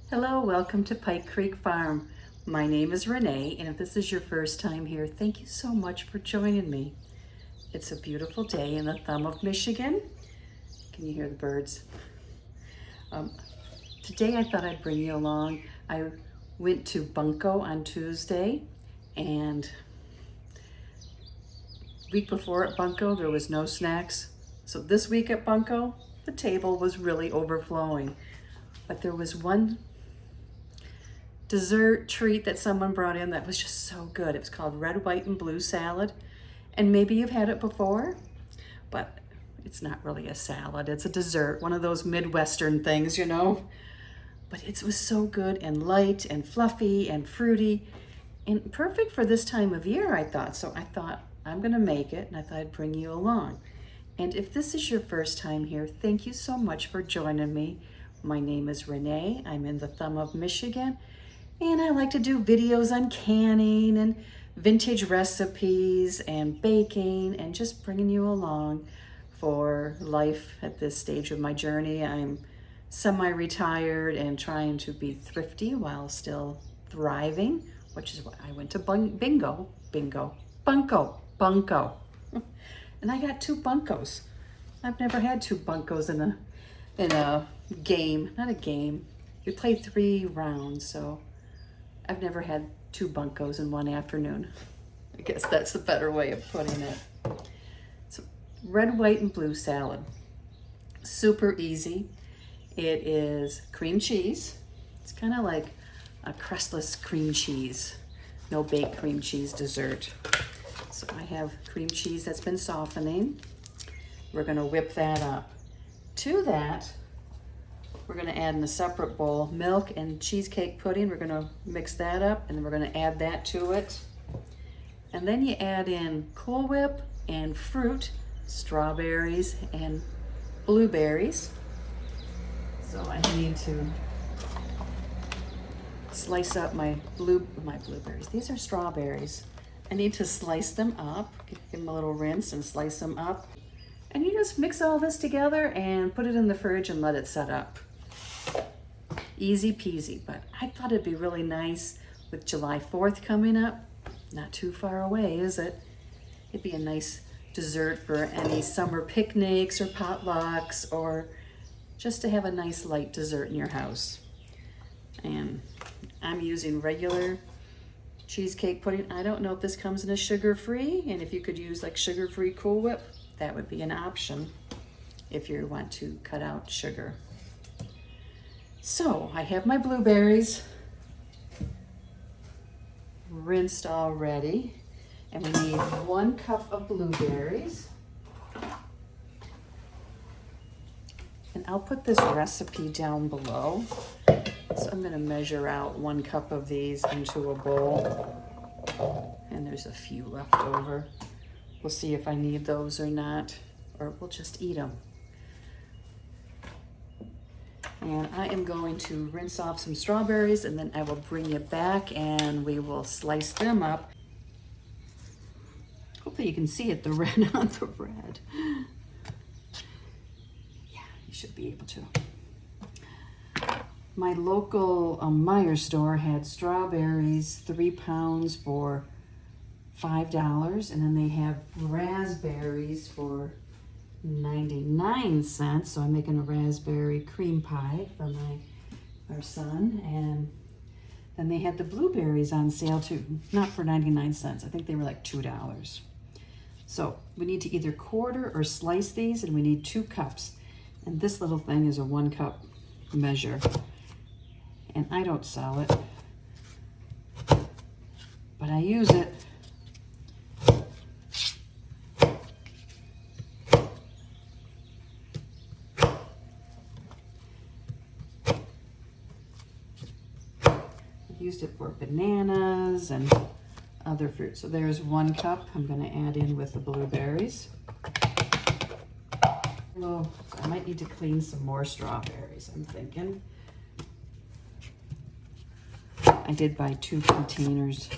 Hello, welcome to Pike Creek Farm. My name is Renee, and if this is your first time here, thank you so much for joining me. It's a beautiful day in the thumb of Michigan. Can you hear the birds? Today I thought I'd bring you along. I went to Bunko on Tuesday, and week before at Bunko there was no snacks. So this week at Bunko, the table was really overflowing. But there was one dessert treat that someone brought in that was just so good. It was called red, white, and blue salad. And maybe you've had it before, but it's not really a salad. It's a dessert, one of those Midwestern things, you know? But it was so good and light and fluffy and fruity and perfect for this time of year, I thought. So I thought, I'm gonna make it, and I thought I'd bring you along. And if this is your first time here, thank you so much for joining me. My name is Renee. I'm in the thumb of Michigan. And I like to do videos on canning and vintage recipes and baking and just bringing you along for life at this stage of my journey. I'm semi-retired and trying to be thrifty while still thriving, which is why I went to Bunko. And I got 2 Bunkos. I've never had 2 Bunkos in a game, not a game. You play 3 rounds, so I've never had 2 Bunkos in one afternoon. I guess that's the better way of putting it. So red, white, and blue salad. Super easy. It is cream cheese. It's kind of like a crustless cream cheese. No baked cream cheese dessert. So I have cream cheese that's been softening. We're gonna whip that up. To that, we're gonna add in a separate bowl milk and cheesecake pudding. We're gonna mix that up, and then we're gonna add that to it. And then you add in Cool Whip and fruit, strawberries and blueberries. So I need to slice up my blueberries. These are strawberries. I need to slice them up, give them a little rinse and slice them up. And you just mix all this together and put it in the fridge and let it set up. Easy peasy, but I thought it'd be really nice with July 4th coming up. Not too far away, is it? It'd be a nice dessert for any summer picnics or potlucks, or just to have a nice light dessert in your house. And I'm using regular cheesecake pudding. I don't know if this comes in a sugar-free, and if you could use like sugar-free Cool Whip, that would be an option if you want to cut out sugar. So I have my blueberries rinsed already, and we need 1 cup of blueberries. And I'll put this recipe down below. So I'm gonna measure out 1 cup of these into a bowl. And there's a few left over. We'll see if I need those or not, or we'll just eat them. And I am going to rinse off some strawberries, and then I will bring you back and we will slice them up. Hopefully you can see it, the red on the red. Yeah, you should be able to. My local Meijer store had strawberries, 3 pounds for $5, and then they have raspberries for 99 cents. So I'm making a raspberry cream pie for our son. And then they had the blueberries on sale too, not for 99 cents. I think they were like $2. So we need to either quarter or slice these, and we need 2 cups. And this little thing is a 1 cup measure. And I don't sell it, but I use it. I've used it for bananas and other fruit. So there's 1 cup I'm going to add in with the blueberries. So I might need to clean some more strawberries, I'm thinking. I did buy 2 containers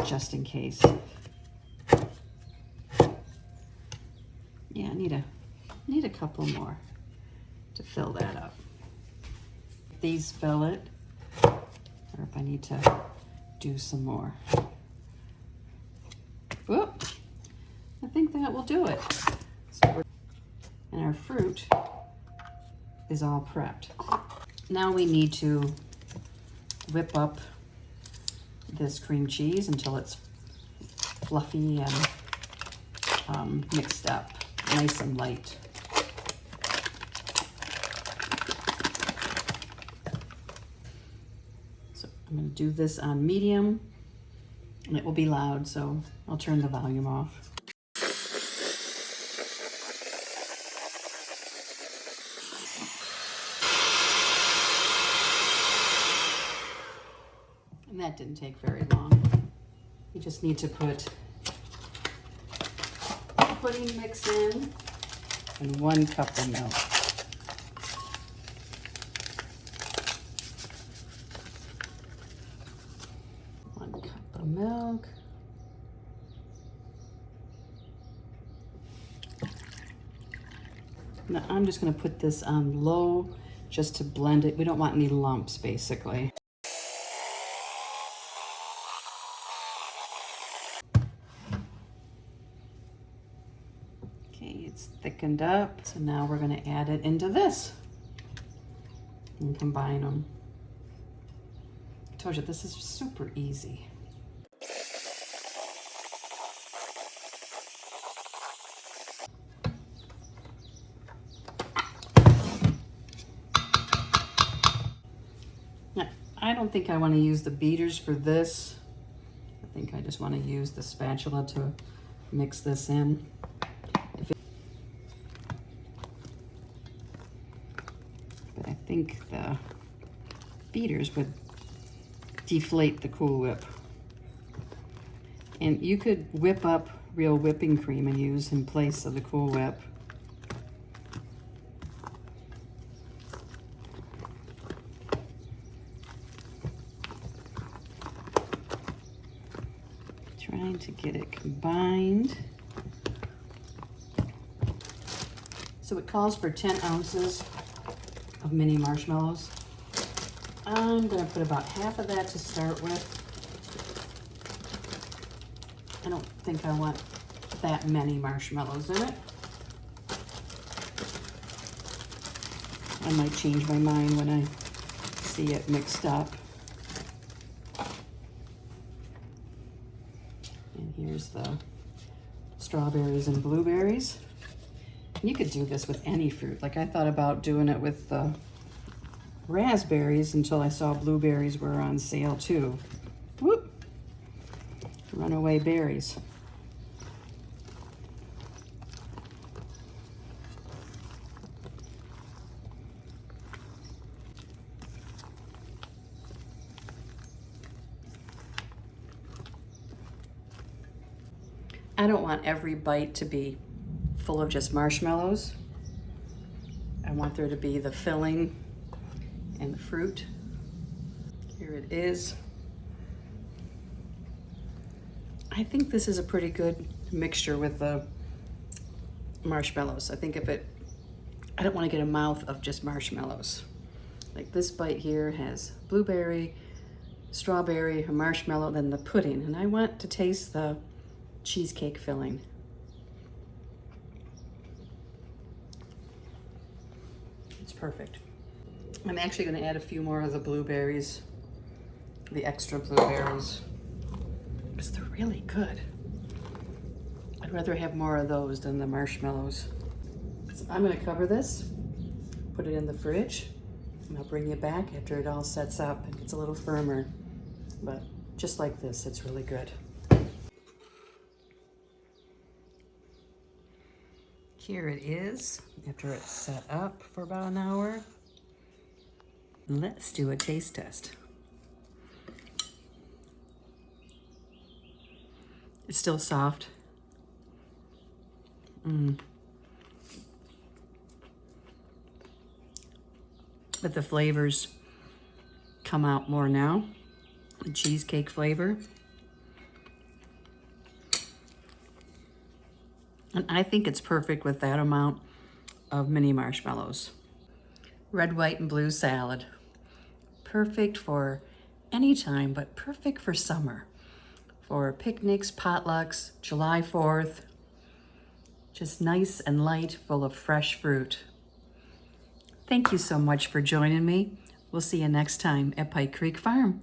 just in case. Yeah, I need a couple more to fill that up. These fill it, or if I need to do some more. Whoop. I think that will do it. And our fruit is all prepped. Now we need to whip up this cream cheese until it's fluffy and mixed up, nice and light. So I'm going to do this on medium, and it will be loud, so I'll turn the volume off. And that didn't take very long. You just need to put pudding mix in and 1 cup of milk. One cup of milk. Now I'm just going to put this on low just to blend it. We don't want any lumps, basically. Okay, it's thickened up. So now we're going to add it into this and combine them. I told you, this is super easy. Now, I don't think I want to use the beaters for this. I think I just want to use the spatula to mix this in. But I think the beaters would deflate the Cool Whip. And you could whip up real whipping cream and use in place of the Cool Whip. Trying to get it combined. So it calls for 10 ounces of mini marshmallows. I'm going to put about half of that to start with. I don't think I want that many marshmallows in it. I might change my mind when I see it mixed up. And here's the strawberries and blueberries. And you could do this with any fruit. Like I thought about doing it with the raspberries until I saw blueberries were on sale too. Whoop! Runaway berries. I don't want every bite to be full of just marshmallows. I want there to be the filling and the fruit. Here it is. I think this is a pretty good mixture with the marshmallows. I think I don't want to get a mouth of just marshmallows. Like this bite here has blueberry, strawberry, a marshmallow, then the pudding. And I want to taste the cheesecake filling. It's perfect. I'm actually going to add a few more of the blueberries, the extra blueberries, because they're really good. I'd rather have more of those than the marshmallows. So I'm going to cover this, put it in the fridge, and I'll bring you back after it all sets up and gets a little firmer. But just like this, it's really good. Here it is after it's set up for about an hour. Let's do a taste test. It's still soft. But the flavors come out more now. The cheesecake flavor. And I think it's perfect with that amount of mini marshmallows. Red, white, and blue salad. Perfect for anytime, but perfect for summer. For picnics, potlucks, July 4th. Just nice and light, full of fresh fruit. Thank you so much for joining me. We'll see you next time at Pike Creek Farm.